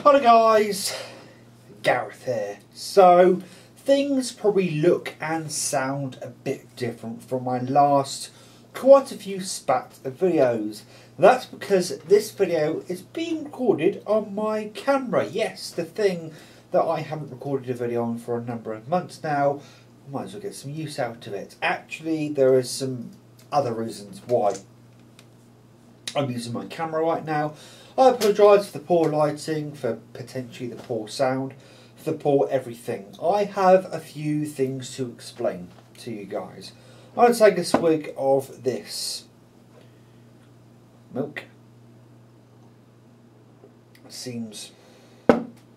Hello guys, Gareth here. So things probably look and sound a bit different from my last quite a few spat of videos. That's because this video is being recorded on my camera. Yes, the thing that I haven't recorded a video on for a number of months now. Might as well get some use out of it. Actually, there is some other reasons why I'm using my camera right now. I apologise for the poor lighting, for potentially the poor sound, for the poor everything. I have a few things to explain to you guys. I'm going to take a swig of this milk. Seems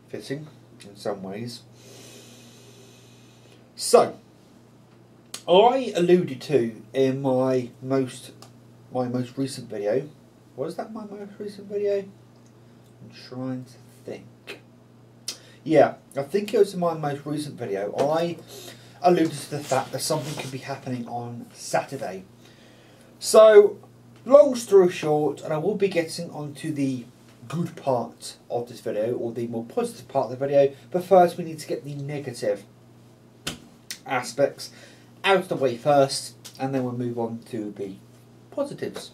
fitting in some ways. So, I alluded to in my most recent video. Was that my most recent video? I'm trying to think. Yeah, I think it was in my most recent video. I alluded to the fact that something could be happening on Saturday. So, long story short, and I will be getting onto the good part of this video, or the more positive part of the video, but first we need to get the negative aspects out of the way first, and then we'll move on to the positives.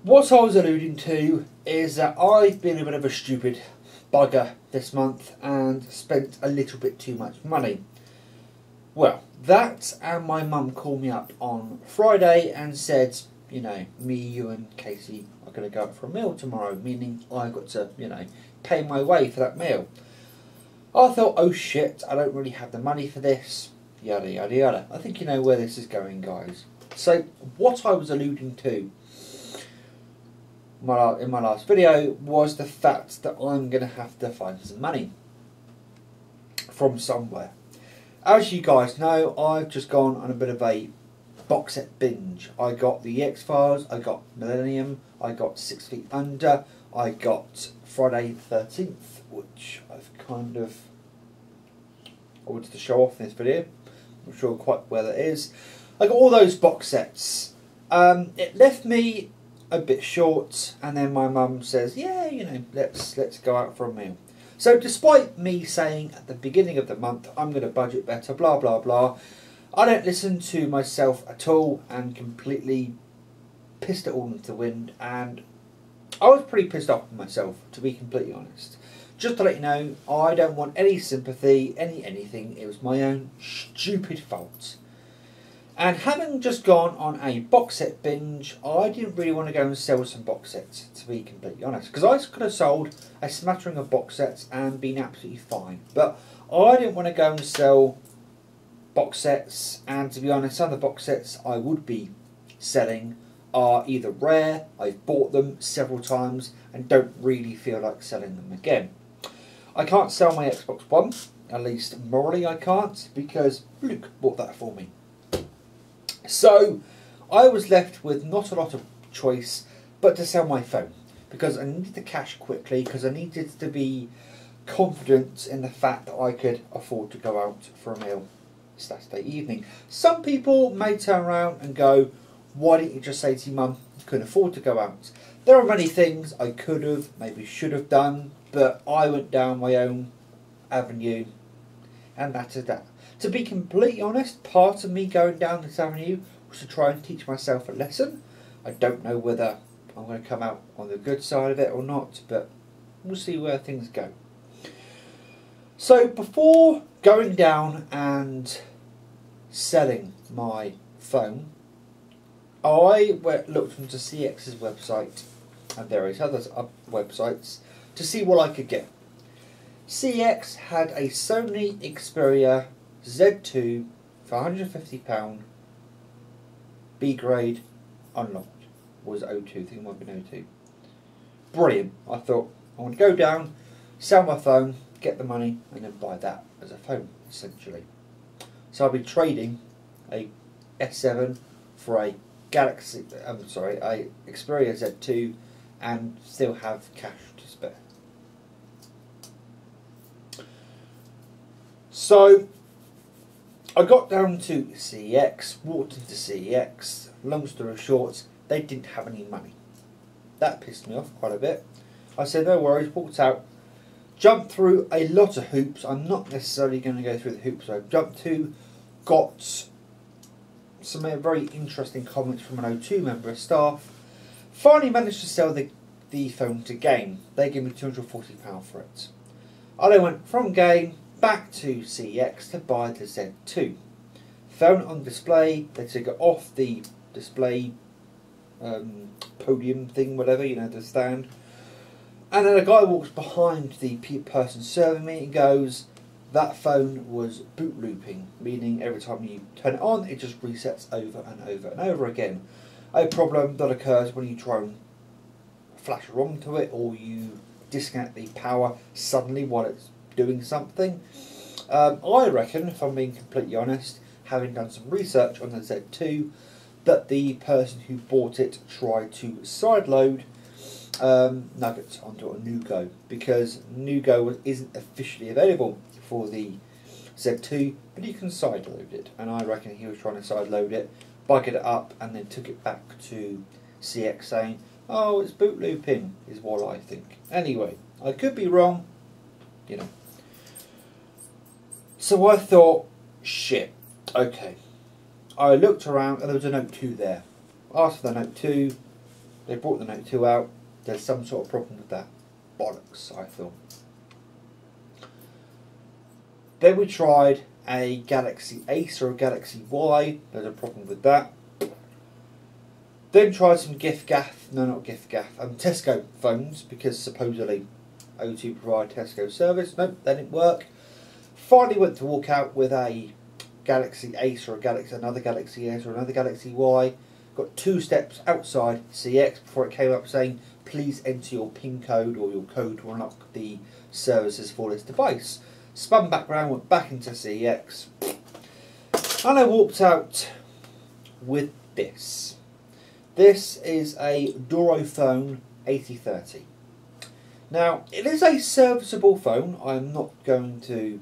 What I was alluding to is that I've been a bit of a stupid bugger this month and spent a little bit too much money. Well, that and my mum called me up on Friday and said, you know, me, you and Casey are going to go out for a meal tomorrow, meaning I got to, you know, pay my way for that meal. I thought, oh shit, I don't really have the money for this, yada yada yada. I think you know where this is going, guys. So, what I was alluding to in my last video was the fact that I'm going to have to find some money from somewhere. As you guys know, I've just gone on a bit of a box set binge. I got The X-Files, I got Millennium, I got 6 Feet Under, I got Friday the 13th, which I've kind of wanted to show off in this video. I'm not sure quite where that is. I got all those box sets. It left me a bit short, and then my mum says, yeah, you know, let's go out for a meal. So despite me saying at the beginning of the month I'm going to budget better, blah blah blah, I don't listen to myself at all and completely pissed it all into the wind, and I was pretty pissed off with myself, to be completely honest. Just to let you know, I don't want any sympathy, anything. It was my own stupid fault. And having just gone on a box set binge, I didn't really want to go and sell some box sets, to be completely honest. Because I could have sold a smattering of box sets and been absolutely fine. But I didn't want to go and sell box sets. And to be honest, some of the box sets I would be selling are either rare, I've bought them several times, and don't really feel like selling them again. I can't sell my Xbox One, at least morally I can't, because Luke bought that for me. So, I was left with not a lot of choice but to sell my phone, because I needed the cash quickly, because I needed to be confident in the fact that I could afford to go out for a meal Saturday evening. Some people may turn around and go, why didn't you just say to your mum you couldn't afford to go out? There are many things I could have, maybe should have done, but I went down my own avenue, and that is that. To be completely honest, part of me going down this avenue was to try and teach myself a lesson. I don't know whether I'm going to come out on the good side of it or not, but we'll see where things go. So before going down and selling my phone, I looked into CX's website and various other websites to see what I could get. CX had a Sony Xperia Z2 for £150, B grade, unlocked. Was 02, I think it might have been 02. Brilliant. I thought I want to go down, sell my phone, get the money, and then buy that as a phone, essentially. So I'll be trading a S7 for a Galaxy, a Xperia Z2, and still have cash to spare. So I got down to CEX, walked into CEX, long story short, they didn't have any money. That pissed me off quite a bit. I said no worries, walked out, jumped through a lot of hoops. I'm not necessarily going to go through the hoops I've jumped to. Got some very interesting comments from an O2 member of staff. Finally managed to sell the phone to Game. They gave me £240 for it. I then went from Game back to CEX to buy the Z2. Phone on display, they took it off the display podium thing, whatever, you know, the stand. And then a guy walks behind the person serving me and goes, that phone was boot looping, meaning every time you turn it on, it just resets over and over and over again. A problem that occurs when you try and flash ROM to it, or you disconnect the power suddenly while it's doing something. I reckon, if I'm being completely honest, having done some research on the Z2, that the person who bought it tried to sideload Nuggets onto a Nugo, because Nugo isn't officially available for the Z2, but you can sideload it, and I reckon he was trying to sideload it, buggered it up, and then took it back to CX saying, oh, it's boot looping, is what I think. Anyway, I could be wrong, you know. So I thought, shit, okay. I looked around and there was a Note 2 there. Asked for the Note 2, they brought the Note 2 out, there's some sort of problem with that. Bollocks, I thought. Then we tried a Galaxy Ace or a Galaxy Y, there's a problem with that. Then tried some Tesco phones, because supposedly O2 provide Tesco service. Nope, that didn't work. Finally went to walk out with a Galaxy Ace or another Galaxy Ace or another Galaxy Y. Got 2 steps outside CX before it came up saying, please enter your PIN code or your code to unlock the services for this device. Spun back round, went back into CX, and I walked out with this. This is a Dorophone 8030. Now, it is a serviceable phone. I'm not going to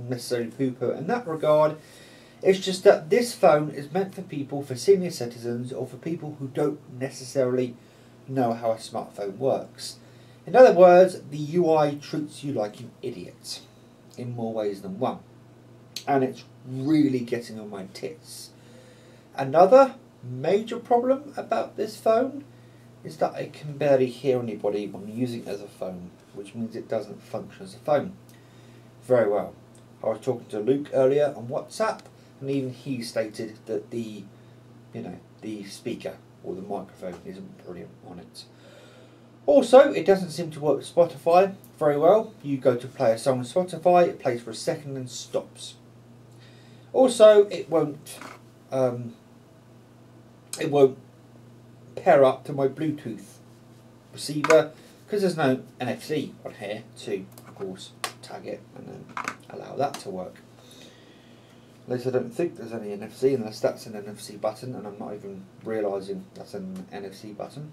necessarily poo-poo in that regard. It's just that this phone is meant for people, for senior citizens, or for people who don't necessarily know how a smartphone works. In other words, the UI treats you like an idiot in more ways than one. And it's really getting on my tits. Another major problem about this phone is that I can barely hear anybody when using it as a phone, which means it doesn't function as a phone very well. I was talking to Luke earlier on WhatsApp, and even he stated that the speaker or the microphone isn't brilliant on it. Also, it doesn't seem to work with Spotify very well. You go to play a song on Spotify, it plays for a second and stops. Also, it won't pair up to my Bluetooth receiver because there's no NFC on here to, of course, tag it and then allow that to work. At least I don't think there's any NFC unless that's an NFC button, and I'm not even realising that's an NFC button.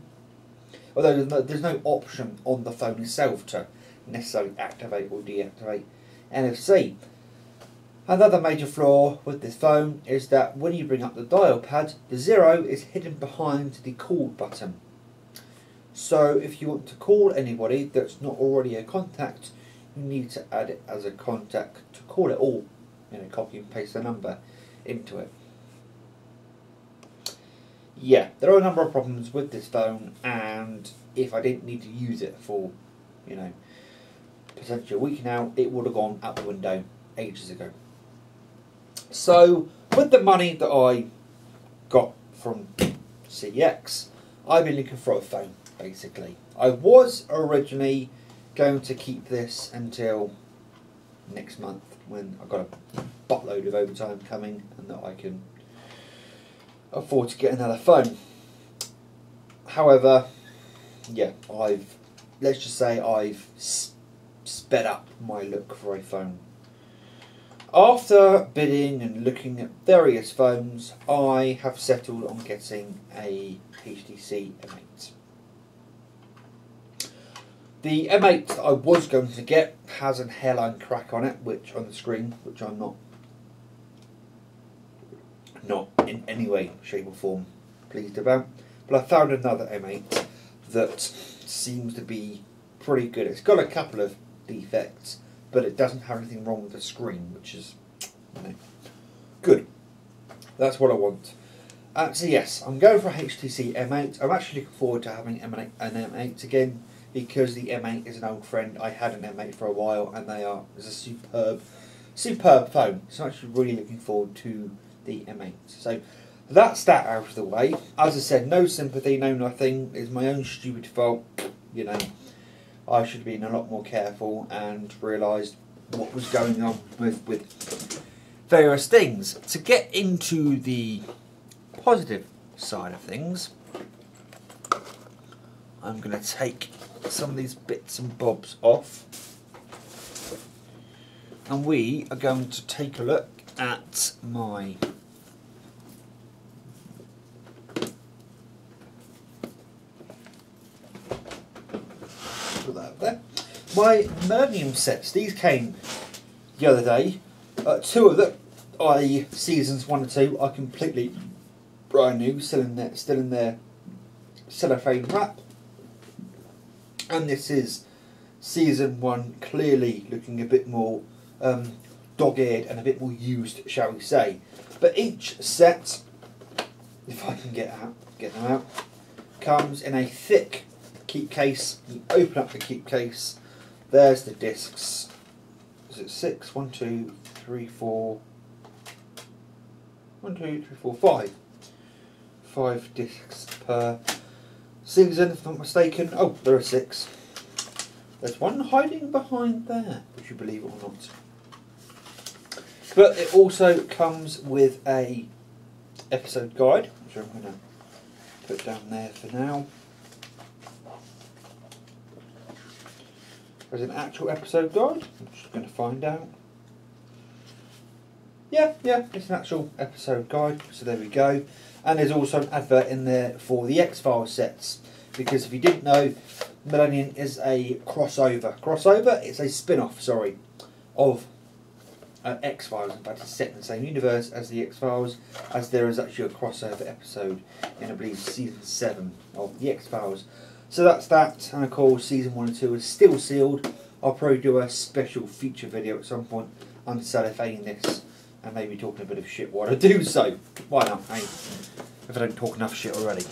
Although there's no option on the phone itself to necessarily activate or deactivate NFC. Another major flaw with this phone is that when you bring up the dial pad, the 0 is hidden behind the call button. So if you want to call anybody that's not already a contact, you need to add it as a contact to call it, or copy and paste the number into it. Yeah, there are a number of problems with this phone, and if I didn't need to use it for, potentially a week now, it would have gone out the window ages ago. So, with the money that I got from CEX, I've been looking for a phone, basically. I was originally going to keep this until next month, when I've got a buttload of overtime coming and that I can afford to get another phone. However, yeah, let's just say I've sped up my look for a phone. After bidding and looking at various phones, I have settled on getting a HTC M8. The M8 that I was going to get has a hairline crack on it, which on the screen, which I'm not in any way, shape or form pleased about. But I found another M8 that seems to be pretty good. It's got a couple of defects, but it doesn't have anything wrong with the screen, which is, you know, good. That's what I want. So yes, I'm going for a HTC M8. I'm actually looking forward to having an M8 again, because the M8 is an old friend. I had an M8 for a while, and it's a superb phone. So I'm actually really looking forward to the M8. So that's that out of the way. As I said, no sympathy, no nothing. It's my own stupid fault. You know, I should have been a lot more careful and realised what was going on with various things. To get into the positive side of things, I'm going to take some of these bits and bobs off, and we are going to take a look at my put that up there. My Millennium sets. These came the other day. Two of them, i.e. seasons 1 and 2, are completely brand new, still in their cellophane wrap. And this is season 1, clearly looking a bit more dog-eared and a bit more used, shall we say. But each set, if I can get them out, comes in a thick keep case. You open up the keep case, there's the discs. Is it 6? 1, 2, 3, 4. 1, 2, 3, 4, 5. 5 discs per season, if I'm not mistaken. Oh, there are 6. There's one hiding behind there, would you believe it or not. But it also comes with a episode guide, which I'm going to put down there for now. There's an actual episode guide, I'm just going to find out. Yeah, it's an actual episode guide, so there we go. And there's also an advert in there for the X-Files sets, because if you didn't know, Millennium is a crossover. It's a spin-off, sorry, of X-Files. In fact, it's set in the same universe as the X-Files, as there is actually a crossover episode in, I believe, season 7 of the X-Files. So that's that, and of course season 1 and 2 is still sealed. I'll probably do a special feature video at some point on cellophaning this, and maybe talking a bit of shit while I do so. Why not, hey? If I don't talk enough shit already.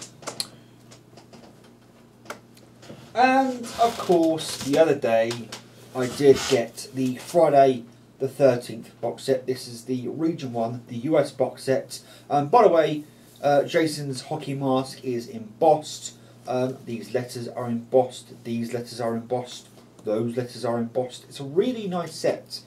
And of course, the other day I did get the Friday the 13th box set. This is the Region 1, the US box set. By the way, Jason's hockey mask is embossed. These letters are embossed. These letters are embossed. Those letters are embossed. It's a really nice set,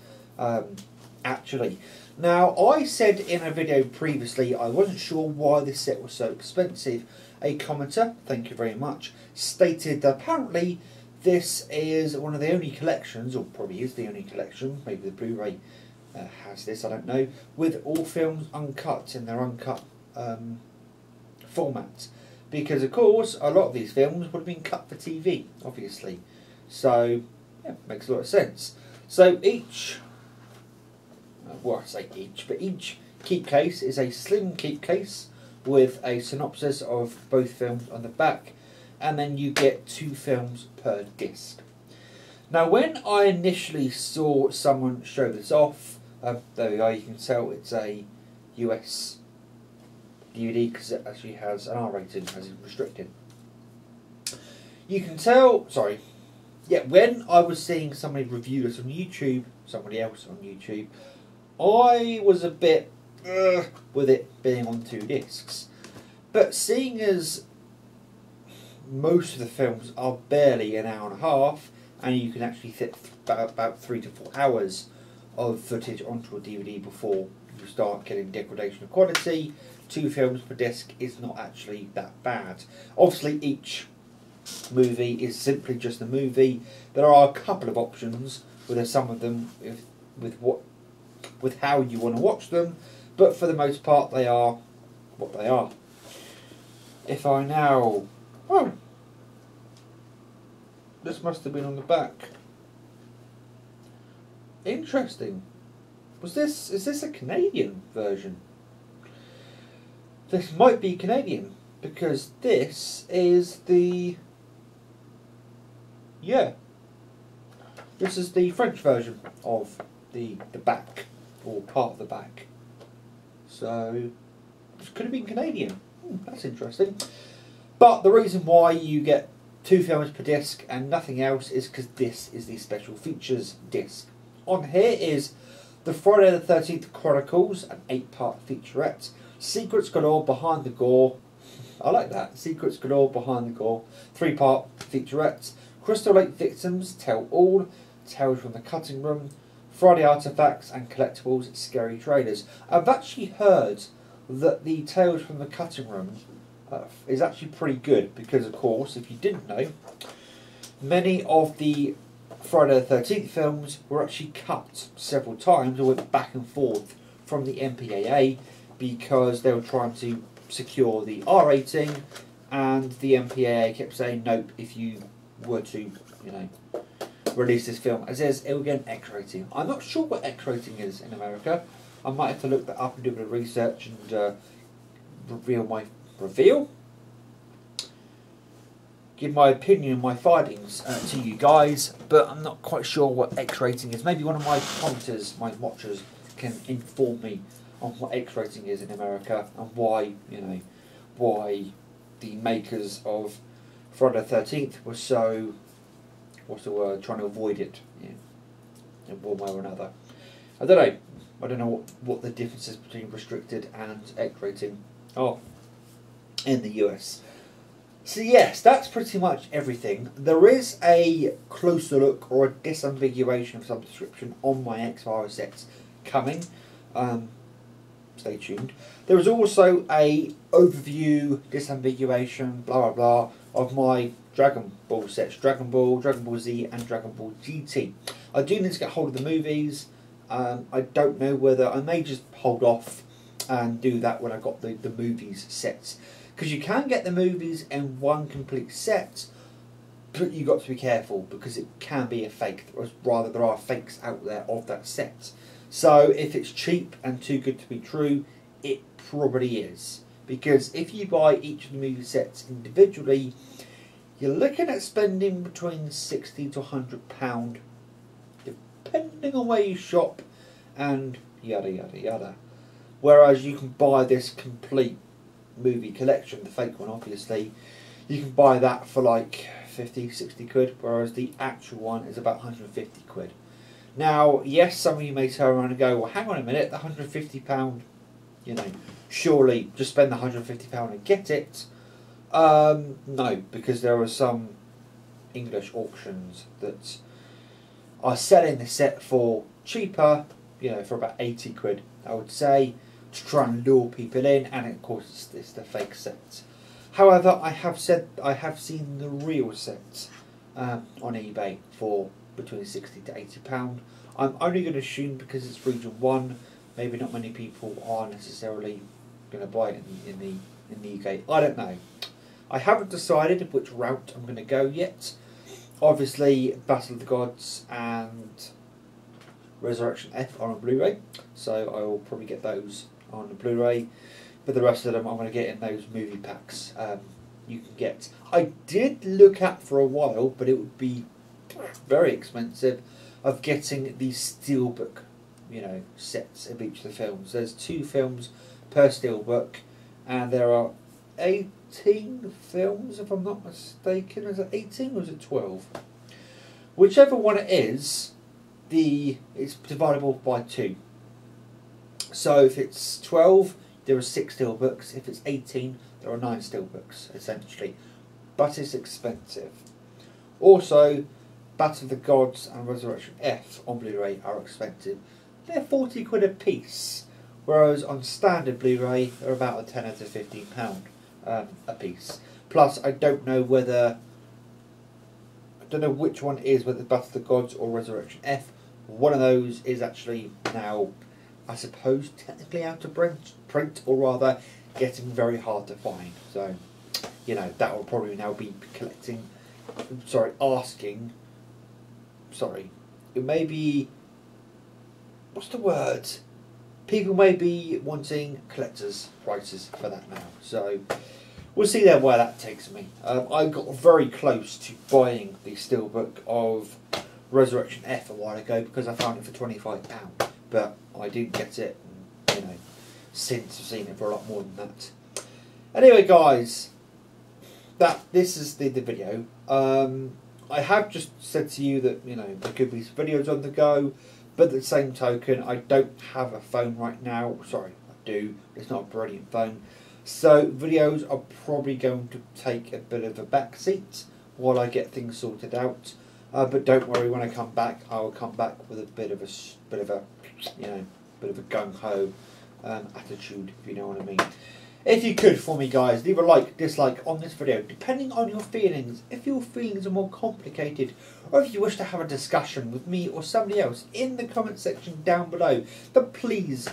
actually. Now, I said in a video previously I wasn't sure why this set was so expensive. A commenter, thank you very much, stated that apparently this is one of the only collections, or probably is the only collection, maybe the Blu-ray has this, I don't know, with all films uncut in their uncut format. Because of course, a lot of these films would have been cut for TV, obviously. So, yeah, makes a lot of sense. So each, well I say each, but each keep case is a slim keep case with a synopsis of both films on the back, and then you get 2 films per disc. Now when I initially saw someone show this off, there we go, you can tell it's a US DVD because it actually has an R rating as it's restricted. You can tell, sorry, yeah, when I was seeing somebody review this on YouTube, somebody else on YouTube, I was a bit with it being on 2 discs. But seeing as most of the films are barely an hour and a half, and you can actually fit about 3 to 4 hours of footage onto a DVD before you start getting degradation of quality, 2 films per disc is not actually that bad. Obviously each movie is simply just a movie. There are a couple of options, with some of them with how you want to watch them, but for the most part they are what they are. If I now, oh, this must have been on the back. Interesting. Is this a Canadian version? This might be Canadian, because this is the Yeah. This is the French version of the back, or part of the back. So, this could have been Canadian. That's interesting. But the reason why you get 2 films per disc and nothing else is because this is the special features disc. On here is the Friday the 13th Chronicles, an 8-part featurette. Secrets Galore Behind the Gore. I like that. Secrets Galore Behind the Gore. 3-part featurettes. Crystal Lake Victims Tell All. Tales from the Cutting Room. Friday Artifacts and Collectibles Scary Trailers. I've actually heard that the Tales from the Cutting Room is actually pretty good because, of course, if you didn't know, many of the Friday the 13th films were actually cut several times or went back and forth from the MPAA because they were trying to secure the R rating, and the MPAA kept saying nope, if you were to, release this film as is, it will get an X rating. I'm not sure what X rating is in America. I might have to look that up and do a bit of research and give my opinion, my findings to you guys, but I'm not quite sure what X rating is. Maybe one of my commenters, my watchers, can inform me on what X rating is in America and why, why the makers of Friday the 13th were so, trying to avoid it, in one way or another. I don't know what the difference is between restricted and X rating are in the US. So yes, that's pretty much everything. There is a closer look or a disambiguation of some description on my X-Files sets coming. Stay tuned. There is also a overview, disambiguation, blah blah blah, of my Dragon Ball sets: Dragon Ball, Dragon Ball Z, and Dragon Ball GT. I do need to get hold of the movies. I don't know whether I may just hold off and do that when I got the movies sets, because you can get the movies in one complete set, but you got to be careful because it can be a fake, or rather there are fakes out there of that set. So if it's cheap and too good to be true, it probably is, because if you buy each of the movie sets individually, you're looking at spending between £60 to £100, depending on where you shop, and yada yada yada. Whereas you can buy this complete movie collection, the fake one obviously, you can buy that for like 50, 60 quid, whereas the actual one is about 150 quid. Now, yes, some of you may turn around and go, well, hang on a minute, the £150, surely just spend the £150 and get it. No, because there are some English auctions that are selling the set for cheaper, for about 80 quid, I would say, to try and lure people in, and of course it's the fake sets. However, I have seen the real sets on eBay for between £60 to £80. I'm only going to assume because it's region 1, maybe not many people are necessarily going to buy it in the UK. I don't know. I haven't decided which route I'm going to go yet. Obviously, Battle of the Gods and Resurrection F are on Blu-ray, so I will probably get those on the Blu-ray. But the rest of them I'm going to get in those movie packs you can get. I did look at for a while, but it would be very expensive, of getting the steelbook, sets of each of the films. There's 2 films per steelbook, and there are 18 films, if I'm not mistaken. Is it 18 or is it 12? Whichever one it is, it's divisible by 2. So if it's 12, there are 6 steelbooks. If it's 18, there are 9 steelbooks, essentially. But it's expensive. Also, Battle of the Gods and Resurrection F on Blu-ray are expensive. They're 40 quid a piece, whereas on standard Blu-ray they're about a tenner to £15 a piece. Plus, I don't know which one is, whether Battle of the Gods or Resurrection F. One of those is actually now, I suppose, technically out of print, or rather getting very hard to find. So, that will probably now be it may be, what's the word? People may be wanting collector's prices for that now. So, we'll see there where that takes me. I got very close to buying the steelbook of Resurrection F a while ago because I found it for £25, but I didn't get it. And, you know, since I've seen it for a lot more than that. Anyway, guys, this is the video. I have just said to you that, you know, there could be some videos on the go, but at the same token, I don't have a phone right now. Sorry, I do. It's not a brilliant phone. So videos are probably going to take a bit of a backseat while I get things sorted out. But don't worry, when I come back, I will come back with a bit of a gung ho attitude, if you know what I mean. If you could, for me, guys, leave a like, dislike on this video, depending on your feelings. If your feelings are more complicated, or if you wish to have a discussion with me or somebody else in the comment section down below, then please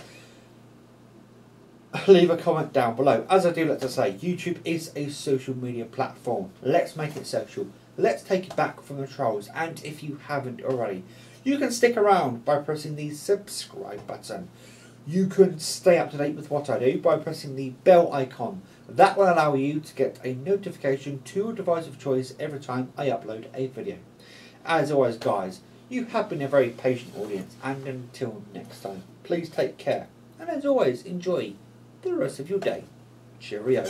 leave a comment down below. As I do like to say, YouTube is a social media platform. Let's make it social. Let's take it back from the trolls. And if you haven't already, you can stick around by pressing the subscribe button. You can stay up to date with what I do by pressing the bell icon. That will allow you to get a notification to your device of choice every time I upload a video. As always, guys, you have been a very patient audience, and until next time, please take care, and as always, enjoy the rest of your day. Cheerio.